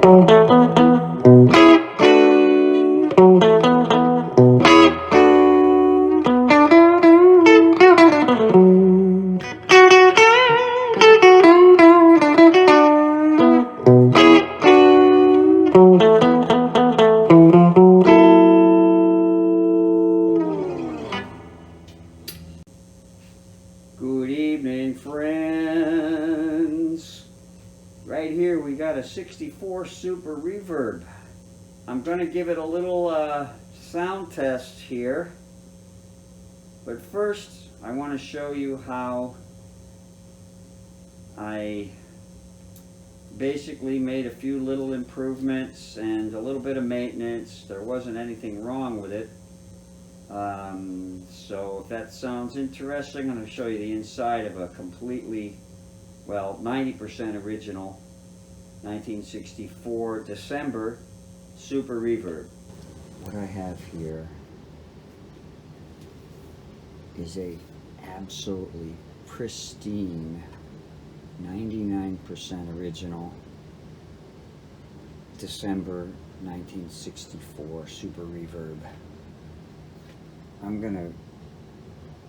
Good evening, friends. Right here we got a 64 Super Reverb. I'm going to give it a little sound test here. But first, I want to show you how I basically made a few little improvements and a little bit of maintenance. There wasn't anything wrong with it. So if that sounds interesting, I'm going to show you the inside of a completely, well, 90% original 1964 December Super Reverb. What I have here is a absolutely pristine 99% original December 1964 Super Reverb. I'm going to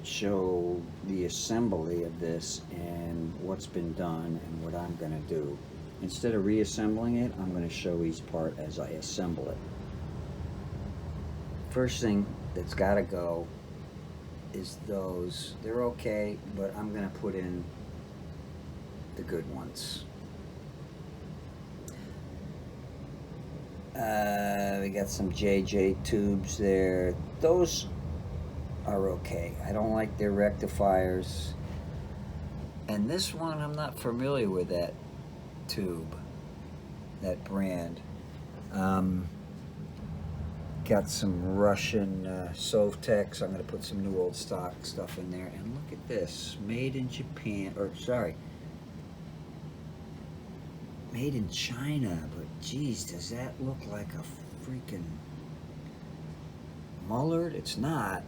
show the assembly of this and what's been done and what I'm going to do. Instead of reassembling it, I'm going to show each part as I assemble it. First thing that's got to go is those. They're okay, but I'm going to put in the good ones. We got some JJ tubes there. Those are okay. I don't like their rectifiers. And this one, I'm not familiar with that tube, that brand. Got some Russian Sovtex. I'm going to put some new old stock stuff in there. And look at this, made in Japan, or sorry, made in China. But geez, does that look like a freaking Mullard? It's not.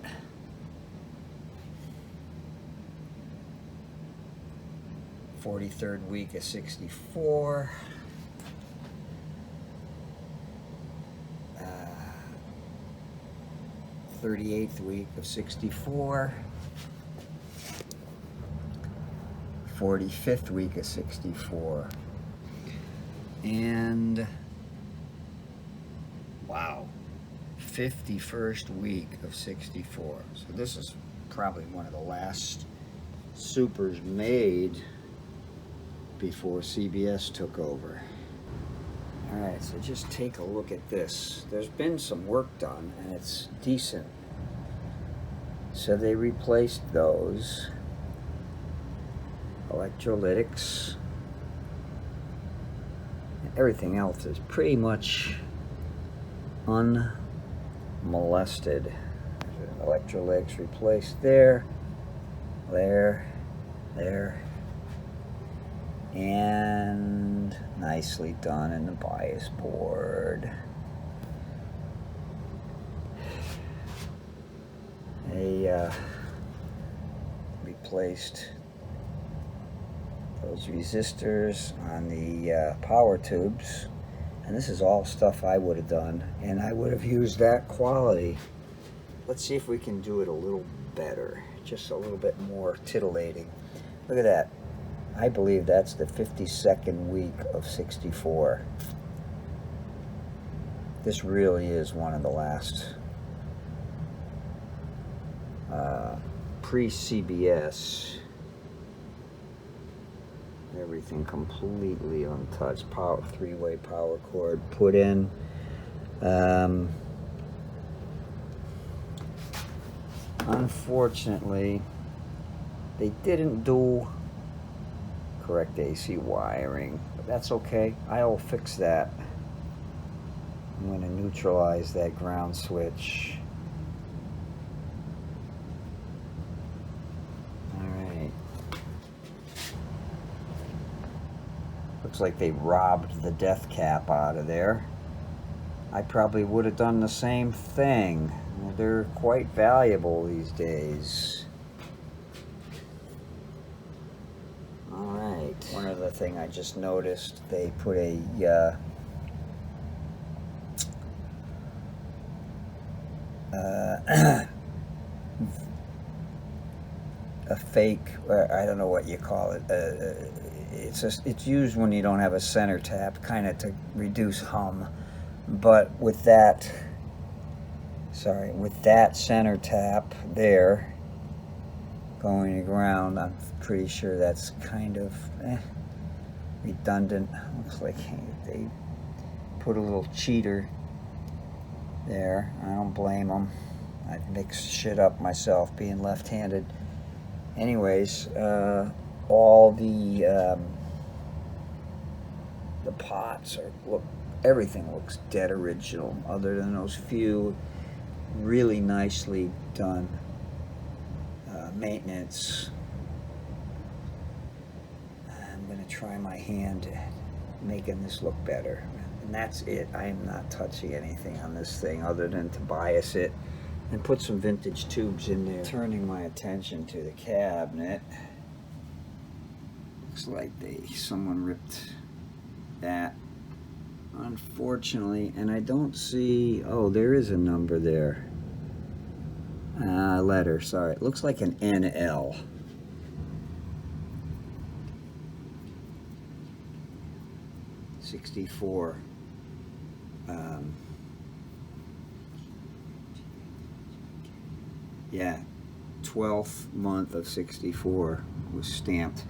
43rd week of 64. 38th week of 64. 45th week of 64. And wow, 51st week of 64. So this is probably one of the last supers made before CBS took over. Alright, so just take a look at this. There's been some work done and it's decent. So they replaced those electrolytics. Everything else is pretty much unmolested. Electrolytics replaced there, and nicely done in the bias board. They replaced those resistors on the power tubes, and this is all stuff I would have done, and I would have used that quality. Let's see if we can do it a little better, just a little bit more titillating. Look at that. I believe that's the 52nd week of 64. This really is one of the last pre-CBS. Everything completely untouched. Power, three-way power cord put in. Unfortunately, they didn't do correct AC wiring, but that's okay. I'll fix that. I'm going to neutralize that ground switch. Alright. Looks like they robbed the death cap out of there. I probably would have done the same thing. They're quite valuable these days. Alright. One other thing I just noticed, they put a a fake, I don't know what you call it. It's used when you don't have a center tap, kind of to reduce hum. But with that, with that center tap there going to ground, I'm pretty sure that's kind of redundant. Looks like they put a little cheater there. I don't blame them. I mix shit up myself, being left-handed. Anyways, all the pots everything looks dead original, other than those few really nicely done maintenance. I'm gonna try my hand at making this look better, and that's it. I am not touching anything on this thing other than to bias it and put some vintage tubes in there. Turning my attention to the cabinet, looks like someone ripped that, unfortunately, and I don't see, oh, there is a number there. Letter, sorry. It looks like an NL. '64. Yeah, 12th month of '64 was stamped.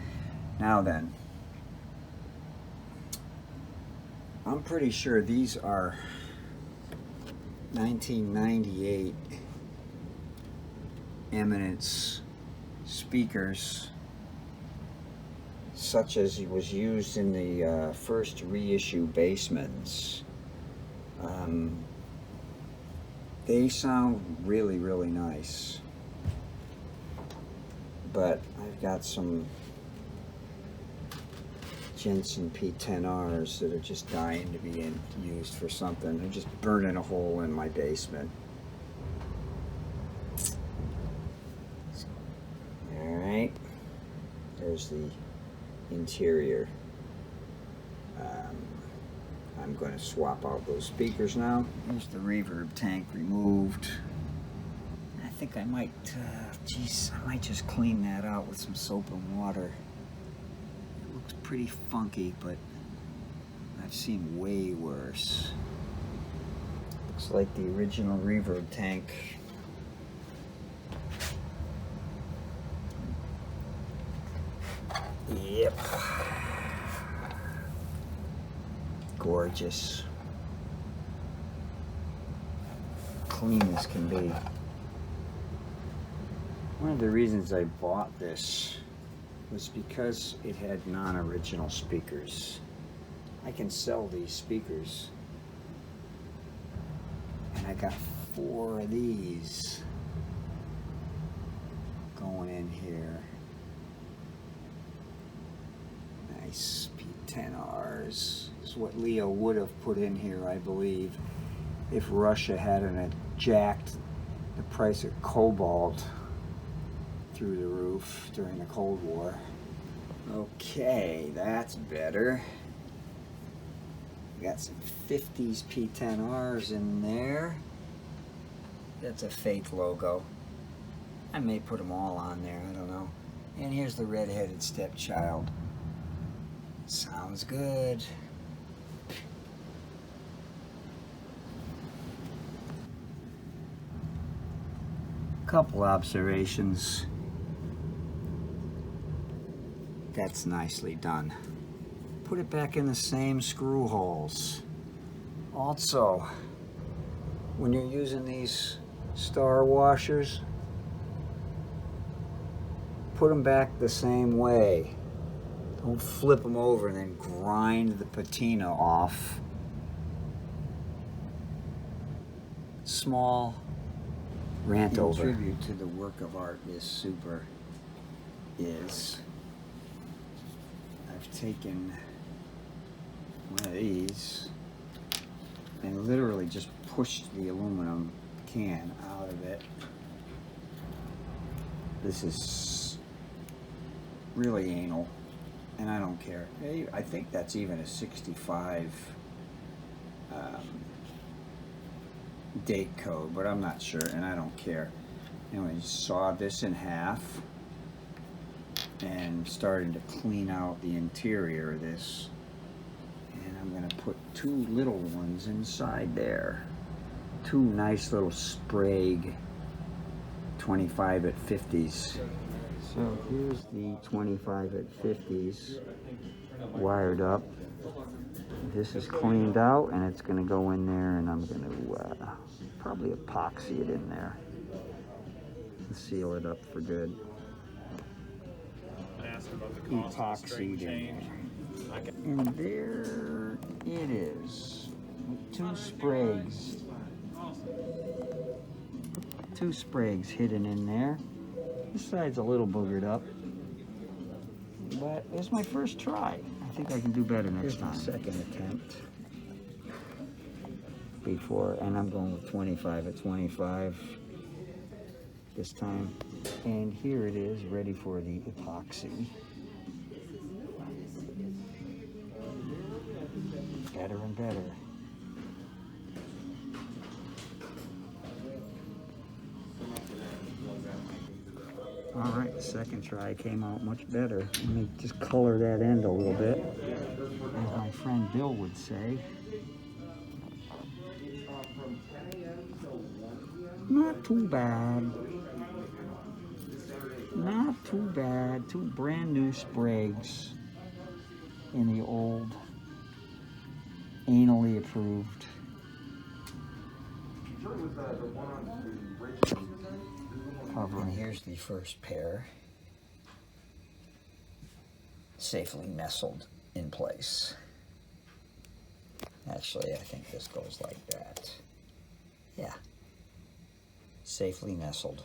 Now then, I'm pretty sure these are 1998 Eminence speakers, such as was used in the first reissue Basemans. They sound really, really nice, but I've got some Jensen P10Rs that are just dying to be used for something. They're just burning a hole in my basement. Alright, there's the interior. I'm going to swap out those speakers now. Here's the reverb tank removed. I think I might, I might just clean that out with some soap and water. It looks pretty funky, but I've seen way worse. Looks like the original reverb tank. Yep. Gorgeous. Clean as can be. One of the reasons I bought this was because it had non-original speakers. I can sell these speakers, and I got 4 of these going in here. Nice P10Rs. This is what Leo would have put in here, I believe, if Russia hadn't jacked the price of cobalt through the roof during the Cold War. Okay, that's better. Got some 50s P10Rs in there. That's a fake logo. I may put them all on there, I don't know. And here's the red-headed stepchild. Sounds good. Couple observations. That's nicely done. Put it back in the same screw holes. Also, when you're using these star washers, put them back the same way. Don't flip them over and then grind the patina off. Small rant over. Tribute to the work of art this Super is, I've taken one of these and literally just pushed the aluminum can out of it. This is really anal, and I don't care. I think that's even a 65 date code, but I'm not sure, and I don't care. Anyway, saw this in half and started to clean out the interior of this. And I'm going to put two little ones inside there. Two nice little Sprague 25 at 50s. So here's the 25 at 50s wired up. This is cleaned out and it's going to go in there, and I'm going to probably epoxy it in there and seal it up for good. Epoxied in there. And there it is. Two Spragues. Two Spragues hidden in there. This side's a little boogered up, but it's my first try. I think I can do better next time. Second attempt. Before, and I'm going with 25 at 25 this time. And here it is, ready for the epoxy. Better and better. All right, the second try came out much better. Let me just color that end a little bit, as my friend Bill would say. Not too bad. Not too bad. Two brand new Spragues in the old, anally approved. Cover. And here's the first pair, safely nestled in place. Actually, I think this goes like that. Yeah. Safely nestled.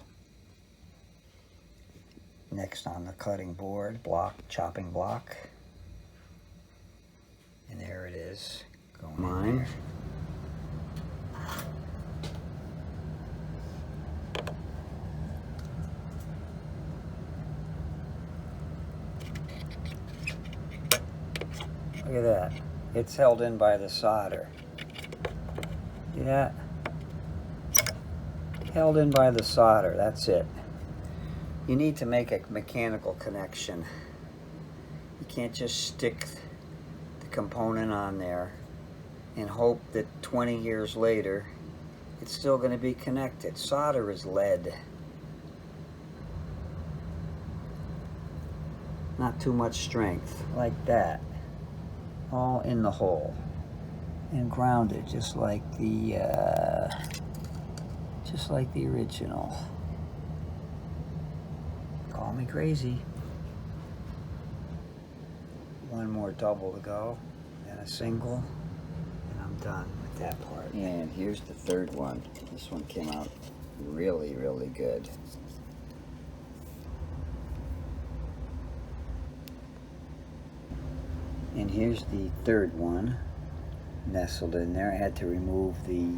Next on the cutting board, chopping block. And there it is, going in there. Look at that. It's held in by the solder. See that? Held in by the solder, that's it. You need to make a mechanical connection. You can't just stick the component on there and hope that 20 years later it's still going to be connected. Solder is lead. Not too much strength, like that. All in the hole and grounded, just like the original. Call me crazy. One more double to go, and a single, and I'm done with that part. And here's the third one. This one came out really, really good. And here's the third one nestled in there. I had to remove the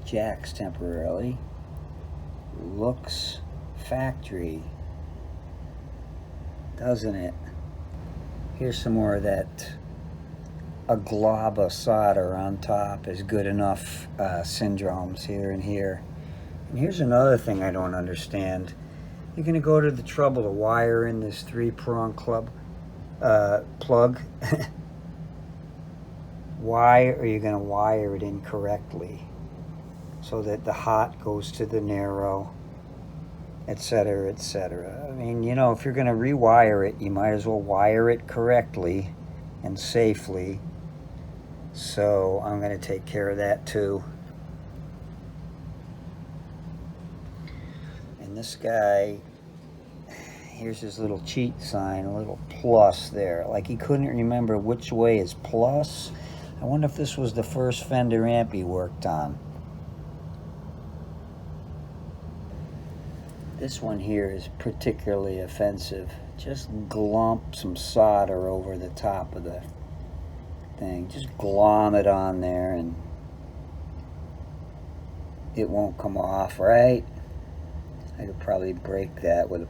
jacks temporarily. Looks factory, doesn't it? Here's some more of that a glob of solder on top is good enough syndromes here and here. And here's another thing I don't understand. You're going to go to the trouble to wire in this 3-prong plug. Why are you going to wire it incorrectly so that the hot goes to the narrow, etc., etc.? I mean, you know, if you're going to rewire it, you might as well wire it correctly and safely. So I'm going to take care of that too. And this guy, here's his little cheat sign, a little plus there. Like he couldn't remember which way is plus. I wonder if this was the first Fender amp he worked on. This one here is particularly offensive. Just glomp some solder over the top of the thing. Just glom it on there and it won't come off, right? I could probably break that with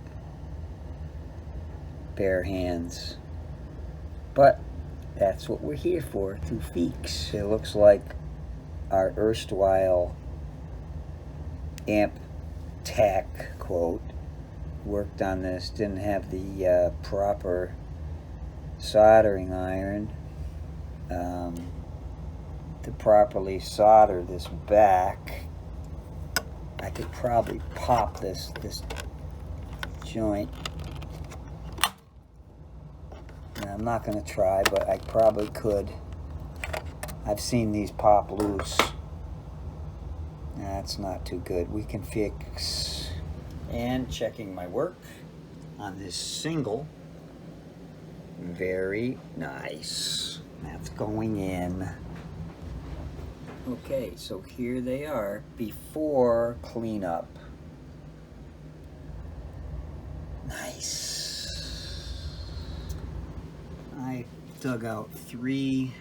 bare hands. But that's what we're here for, to fix. It looks like our erstwhile amp tech quote worked on this, didn't have the proper soldering iron to properly solder this back. I could probably pop this joint. Now, I'm not going to try, but I probably could. I've seen these pop loose. That's not too good. We can fix. And checking my work on this single. Very nice. That's going in. Okay, so here they are before cleanup. Nice. I dug out 3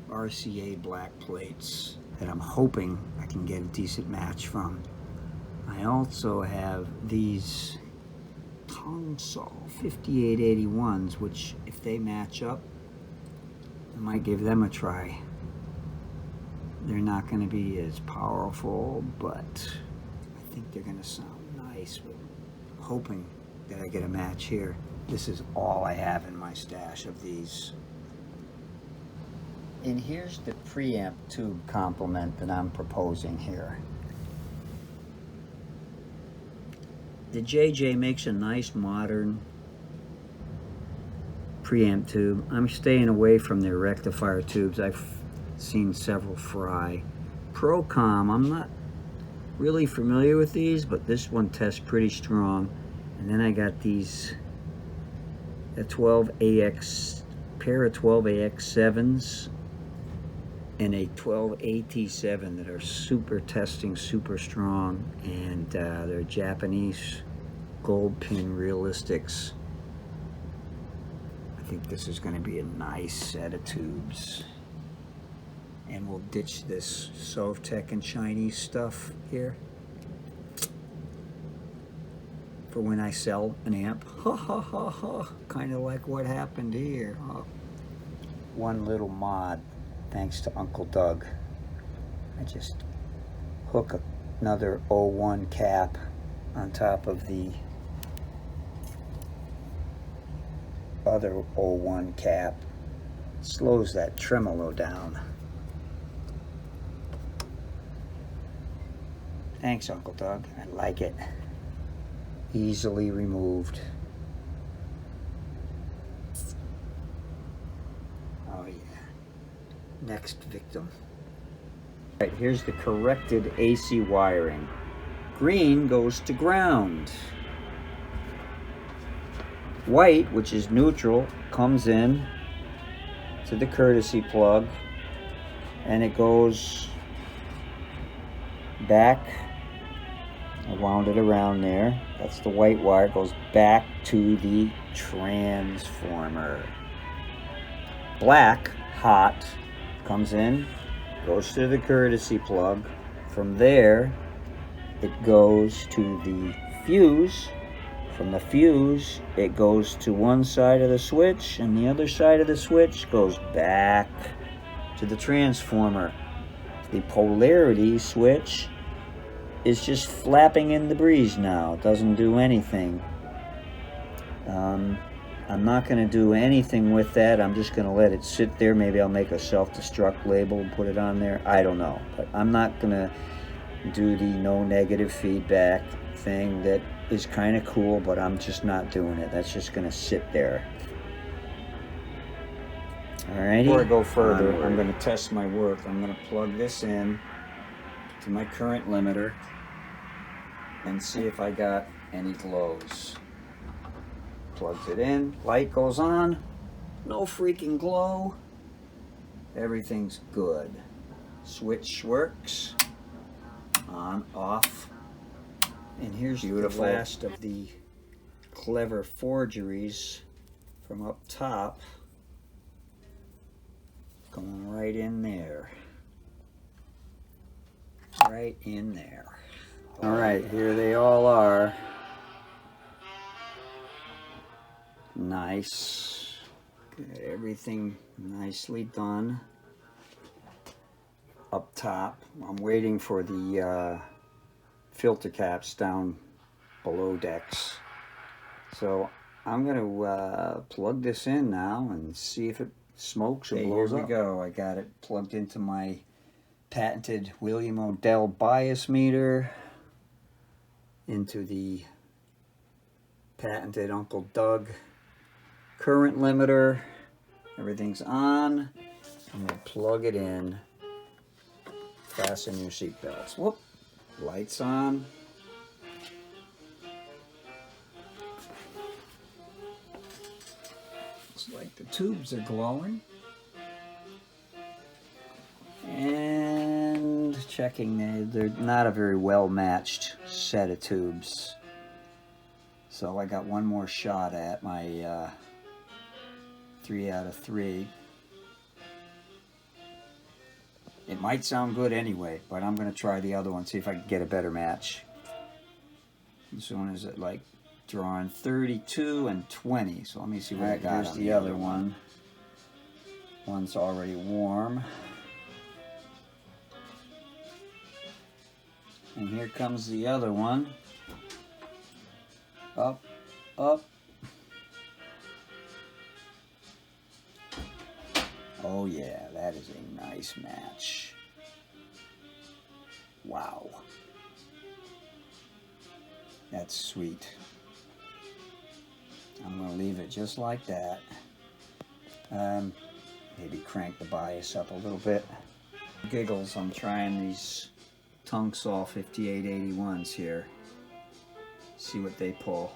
RCA black plates that I'm hoping I can get a decent match from. I also have these Tongsaw 5881s, which if they match up, I might give them a try. They're not going to be as powerful, but I think they're going to sound nice. But I'm hoping that I get a match here. This is all I have in my stash of these. And here's the preamp tube complement that I'm proposing here. The JJ makes a nice modern preamp tube. I'm staying away from their rectifier tubes. I've seen several fry. Procom, I'm not really familiar with these, but this one tests pretty strong. And then I got these a 12AX, pair of 12AX7s and a 12AT7 that are super testing, super strong, and they're Japanese gold pin realistics. I think this is going to be a nice set of tubes. And we'll ditch this Sovtek and Chinese stuff here for when I sell an amp. Ha ha ha ha. Kind of like what happened here. Oh. One little mod, thanks to Uncle Doug. I just hook another 01 cap on top of the other 01 cap. Slows that tremolo down. Thanks, Uncle Doug. I like it. Easily removed. Oh yeah. Next victim. All right, here's the corrected AC wiring. Green goes to ground. White, which is neutral, comes in to the courtesy plug, and it goes back. I wound it around there. That's the white wire. It goes back to the transformer. Black, hot, comes in, goes to the courtesy plug. From there, it goes to the fuse. From the fuse, it goes to one side of the switch, and the other side of the switch goes back to the transformer. The polarity switch is just flapping in the breeze now. It doesn't do anything. I'm not going to do anything with that. I'm just going to let it sit there. Maybe I'll make a self-destruct label and put it on there. I don't know. But I'm not going to do the no negative feedback thing. That is kind of cool, but I'm just not doing it. That's just going to sit there. Alrighty. Before I go further, I'm going to test my work. I'm going to plug this in to my current limiter and see if I got any glows. Plugs it in, light goes on, no freaking glow. Everything's good. Switch works. On, off. And here's beautiful. The last of the clever forgeries from up top. Going right in there. Right in there. Alright, here they all are. Nice. Got everything nicely done. up top. I'm waiting for the filter caps down below decks. So I'm going to plug this in now and see if it smokes or blows up. Here we go. I got it plugged into my patented William Odell bias meter, into the patented Uncle Doug current limiter. Everything's on. I'm going to plug it in. Fasten your seat belts. Whoop. Lights on. Looks like the tubes are glowing. And checking, they're not a very well matched set of tubes. So I got one more shot at my 3 out of 3. It might sound good anyway, but I'm going to try the other one, see if I can get a better match. This one is at like drawing 32 and 20, so let me see what I got. Here's the other one. One's already warm. And here comes the other one. Up, up. Oh yeah, that is a nice match. Wow. That's sweet. I'm going to leave it just like that. Maybe crank the bias up a little bit. Giggles, I'm trying these tongue saw 5881s here. See what they pull.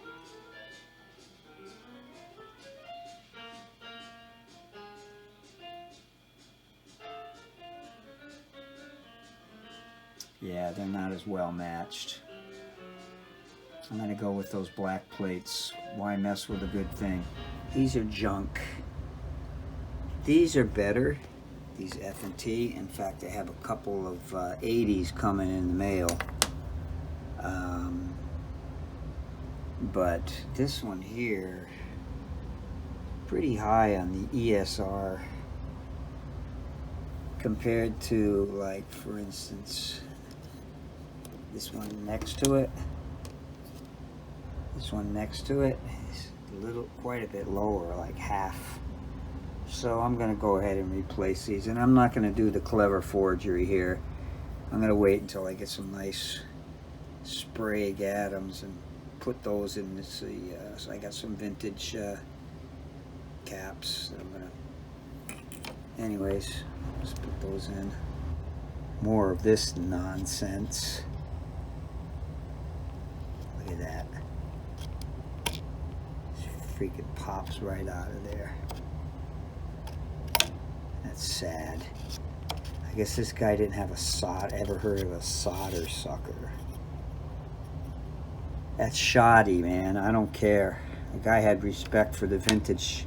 Yeah, they're not as well matched. I'm going to go with those black plates. Why mess with a good thing? These are junk. These are better. These F&T. In fact, I have a couple of 80s coming in the mail. But this one here, pretty high on the ESR compared to, like, for instance, this one next to it. This one next to it is quite a bit lower, like half. So I'm going to go ahead and replace these, and I'm not going to do the clever forgery here. I'm going to wait until I get some nice Sprague Adams and put those in this. So I got some vintage caps that I'm going to. Anyways, let's put those in. More of this nonsense. Look at that. Freaking pops right out of there. That's sad. I guess this guy didn't have a solder. Ever heard of a solder sucker? That's shoddy, man. I don't care. The guy had respect for the vintage.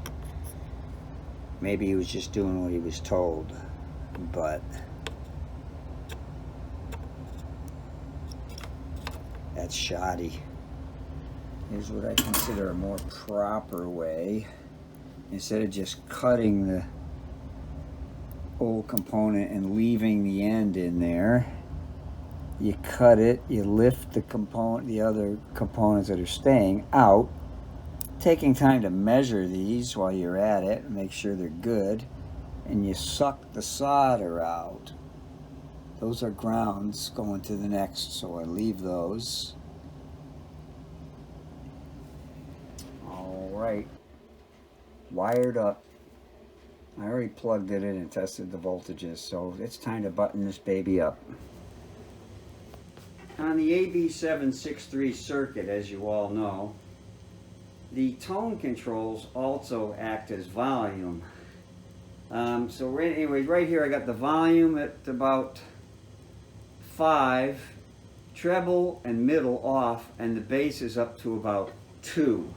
Maybe he was just doing what he was told, but that's shoddy. Here's what I consider a more proper way. Instead of just cutting the whole component and leaving the end in there, you cut it, you lift the other components that are staying out, taking time to measure these while you're at it and make sure they're good, and you suck the solder out. Those are grounds going to the next, so I leave those. Right, wired up. I already plugged it in and tested the voltages, so it's time to button this baby up. On the AB763 circuit, as you all know, the tone controls also act as volume. So anyway, right here I got the volume at about 5, treble and middle off, and the bass is up to about 2.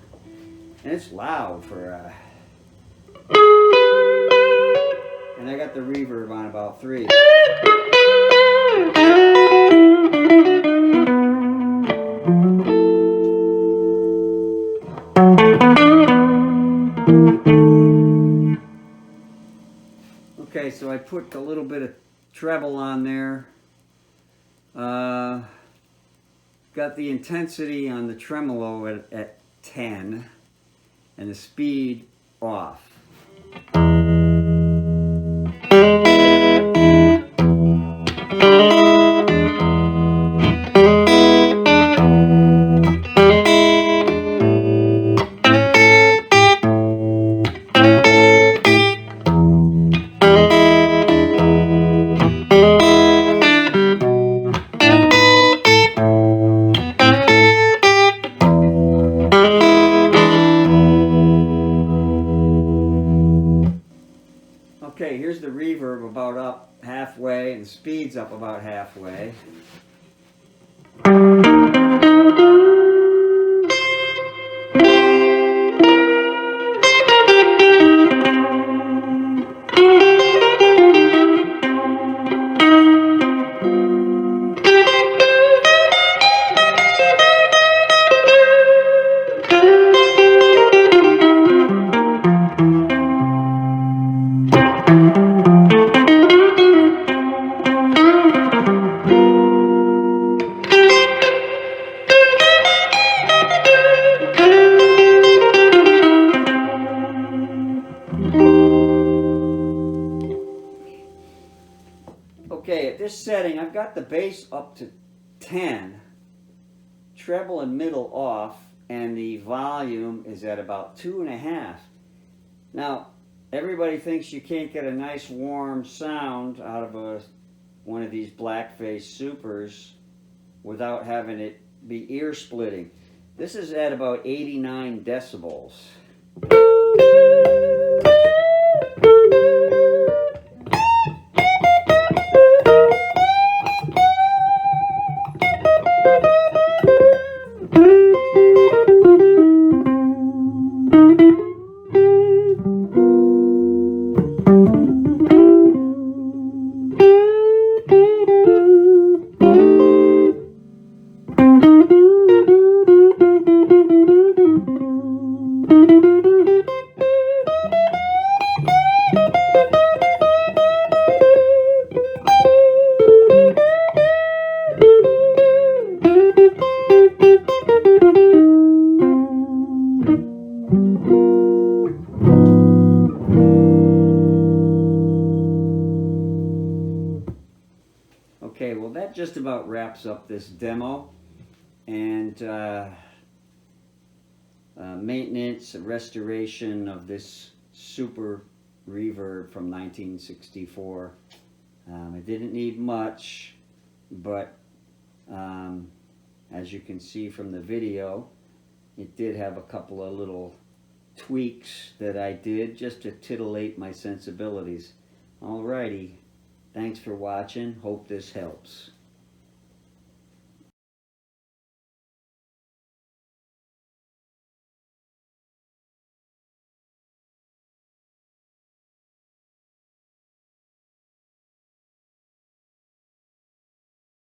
And it's loud for and I got the reverb on about 3. Okay, so I put a little bit of treble on there. Got the intensity on the tremolo at 10 and the speed off. Okay, here's the reverb about up halfway and the speed's up about halfway. Okay, at this setting, I've got the bass up to 10, treble and middle off, and the volume is at about 2.5. Now, everybody thinks you can't get a nice warm sound out of one of these blackface supers without having it be ear splitting. This is at about 89 decibels. Okay, well that just about wraps up this demo, and maintenance and restoration of this Super Reverb from 1964. It didn't need much, but as you can see from the video, it did have a couple of little tweaks that I did just to titillate my sensibilities. Alrighty. Thanks for watching. Hope this helps.